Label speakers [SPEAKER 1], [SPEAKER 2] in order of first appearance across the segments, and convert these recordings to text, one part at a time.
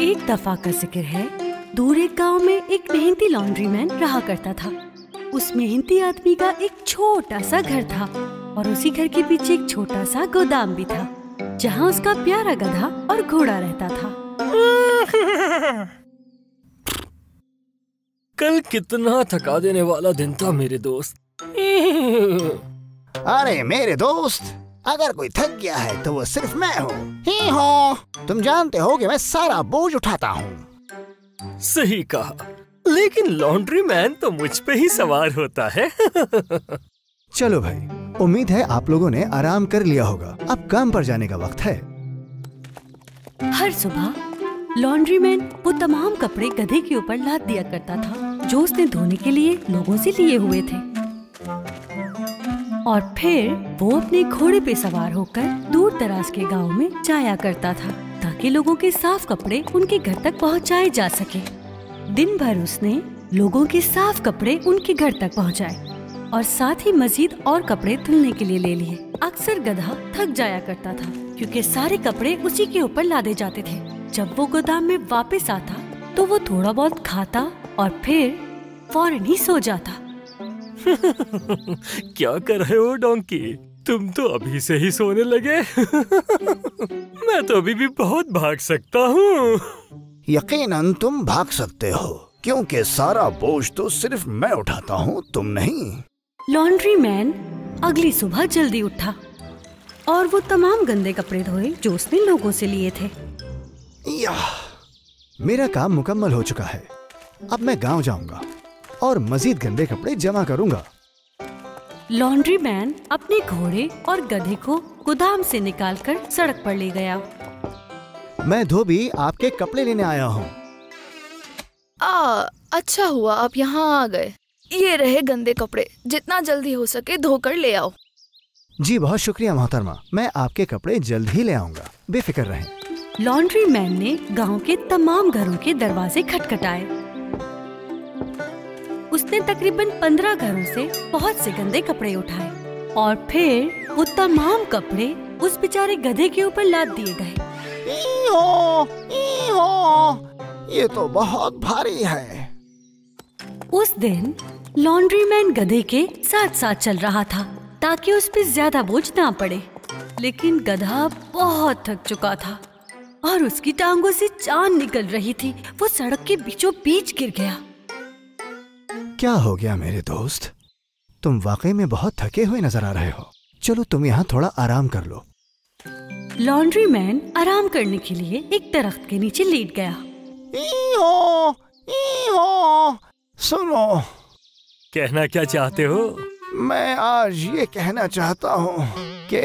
[SPEAKER 1] एक दफा का जिक्र है, दूर एक गांव में एक मेहनती लॉन्ड्रीमैन रहा करता था। उस मेहनती आदमी का एक छोटा सा घर था और उसी घर के पीछे एक छोटा सा गोदाम भी था, जहां उसका प्यारा गधा और घोड़ा रहता था।
[SPEAKER 2] कल कितना थका देने वाला दिन था मेरे दोस्त।
[SPEAKER 3] अरे मेरे दोस्त, अगर कोई थक गया है तो वो सिर्फ मैं हूँ ही हूँ। तुम जानते हो कि मैं सारा बोझ उठाता हूँ।
[SPEAKER 2] सही कहा, लेकिन लॉन्ड्री मैन तो मुझ पे ही सवार होता है।
[SPEAKER 3] चलो भाई, उम्मीद है आप लोगों ने आराम कर लिया होगा। अब काम पर जाने का वक्त है।
[SPEAKER 1] हर सुबह लॉन्ड्रीमैन वो तमाम कपड़े गधे के ऊपर लाद दिया करता था जो उसने धोने के लिए लोगों से लिए हुए थे, और फिर वो अपने घोड़े पे सवार होकर दूर दराज के गांव में जाया करता था ताकि लोगों के साफ कपड़े उनके घर तक पहुंचाए जा सके। दिन भर उसने लोगों के साफ कपड़े उनके घर तक पहुंचाए और साथ ही मजीद और कपड़े धुलने के लिए ले लिए। अक्सर गधा थक जाया करता था क्योंकि सारे कपड़े उसी के ऊपर लादे जाते थे। जब वो गोदाम में वापस आता तो वो थोड़ा बहुत खाता और फिर फौरन ही सो जाता।
[SPEAKER 2] क्या कर रहे हो डोंकी? तुम तो अभी से ही सोने लगे। मैं तो अभी भी बहुत भाग सकता हूँ।
[SPEAKER 3] यकीनन तुम भाग सकते हो क्योंकि सारा बोझ तो सिर्फ मैं उठाता हूँ, तुम नहीं।
[SPEAKER 1] लॉन्ड्रीमैन अगली सुबह जल्दी उठा और वो तमाम गंदे कपड़े धोए जो उसने लोगों से लिए थे।
[SPEAKER 3] मेरा काम मुकम्मल हो चुका है। अब मैं गांव जाऊंगा और मजीद गंदे कपड़े जमा करूंगा।
[SPEAKER 1] लॉन्ड्रीमैन अपने घोड़े और गधे को गोदाम से निकालकर सड़क पर ले गया।
[SPEAKER 3] मैं धोबी आपके कपड़े लेने आया हूँ।
[SPEAKER 4] अच्छा हुआ आप यहाँ आ गए। ये रहे गंदे कपड़े, जितना जल्दी हो सके धोकर ले आओ।
[SPEAKER 3] जी बहुत शुक्रिया मोहतरमा, मैं आपके कपड़े जल्द ही ले आऊंगा, बेफिक्र रहें।
[SPEAKER 1] लॉन्ड्रीमैन ने गांव के तमाम घरों के दरवाजे खटखटाए। उसने तकरीबन 15 घरों से बहुत से गंदे कपड़े उठाए और फिर वो तमाम कपड़े उस बेचारे गधे के ऊपर लाद दिए गए।
[SPEAKER 3] ये तो बहुत भारी है।
[SPEAKER 1] उस दिन लॉन्ड्रीमैन गधे के साथ साथ चल रहा था ताकि उस पे ज्यादा बोझ ना पड़े, लेकिन गधा बहुत थक चुका था और उसकी टांगों से जान निकल रही थी। वो सड़क के बीचों बीच गिर गया।
[SPEAKER 3] क्या हो गया मेरे दोस्त? तुम वाकई में बहुत थके हुए नजर आ रहे हो। चलो तुम यहाँ थोड़ा आराम कर लो।
[SPEAKER 1] लॉन्ड्रीमैन आराम करने के लिए एक दरख्त के नीचे लेट गया।
[SPEAKER 3] सुनो,
[SPEAKER 2] कहना क्या चाहते हो?
[SPEAKER 3] मैं आज ये कहना चाहता हूँ कि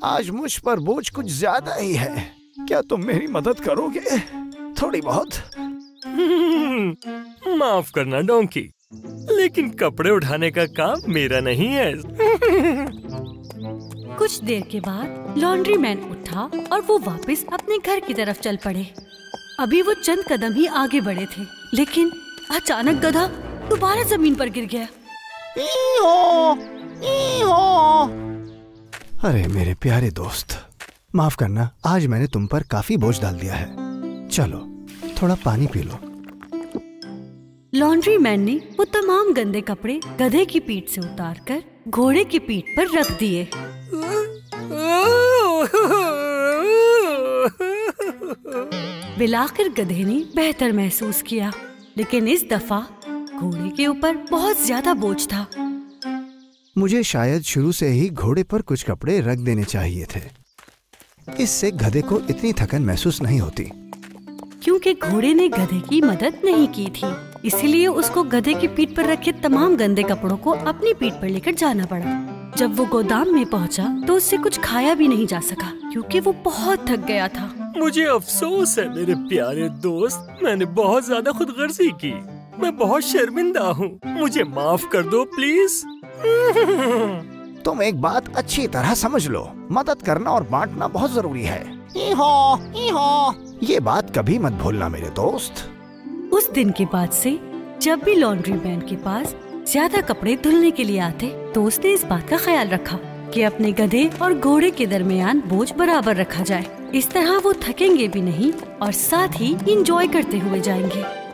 [SPEAKER 3] आज मुझ पर बोझ कुछ ज्यादा ही है। क्या तुम मेरी मदद करोगे थोड़ी बहुत?
[SPEAKER 2] माफ करना डोंकी, लेकिन कपड़े उठाने का काम मेरा नहीं है।
[SPEAKER 1] कुछ देर के बाद लॉन्ड्रीमैन उठा और वो वापस अपने घर की तरफ चल पड़े। अभी वो चंद कदम ही आगे बढ़े थे, लेकिन अचानक गधा दोबारा जमीन पर गिर गया।
[SPEAKER 3] अरे मेरे प्यारे दोस्त, माफ करना, आज मैंने तुम पर काफी बोझ डाल दिया है। चलो थोड़ा पानी पी लो।
[SPEAKER 1] लॉन्ड्रीमैन ने वो तमाम गंदे कपड़े गधे की पीठ से उतारकर घोड़े की पीठ पर रख दिए। बिलाकर गधे ने बेहतर महसूस किया, लेकिन इस दफा घोड़े के ऊपर बहुत ज्यादा बोझ था।
[SPEAKER 3] मुझे शायद शुरू से ही घोड़े पर कुछ कपड़े रख देने चाहिए थे। इससे गधे को इतनी थकन महसूस नहीं होती।
[SPEAKER 1] क्योंकि घोड़े ने गधे की मदद नहीं की थी, इसीलिए उसको गधे की पीठ पर रखे तमाम गंदे कपड़ों को अपनी पीठ पर लेकर जाना पड़ा। जब वो गोदाम में पहुंचा तो उससे कुछ खाया भी नहीं जा सका क्योंकि वो बहुत थक गया था।
[SPEAKER 2] मुझे अफसोस है मेरे प्यारे दोस्त, मैंने बहुत ज्यादा खुदगर्जी की। मैं बहुत शर्मिंदा हूँ, मुझे माफ कर दो प्लीज।
[SPEAKER 3] तुम एक बात अच्छी तरह समझ लो, मदद करना और बांटना बहुत जरूरी है। ये बात कभी मत भूलना मेरे दोस्त।
[SPEAKER 1] उस दिन के बाद से जब भी लॉन्ड्रीमैन के पास ज्यादा कपड़े धुलने के लिए आते तो उसने इस बात का ख्याल रखा कि अपने गधे और घोड़े के दरमियान बोझ बराबर रखा जाए। इस तरह वो थकेंगे भी नहीं और साथ ही इंजॉय करते हुए जाएंगे।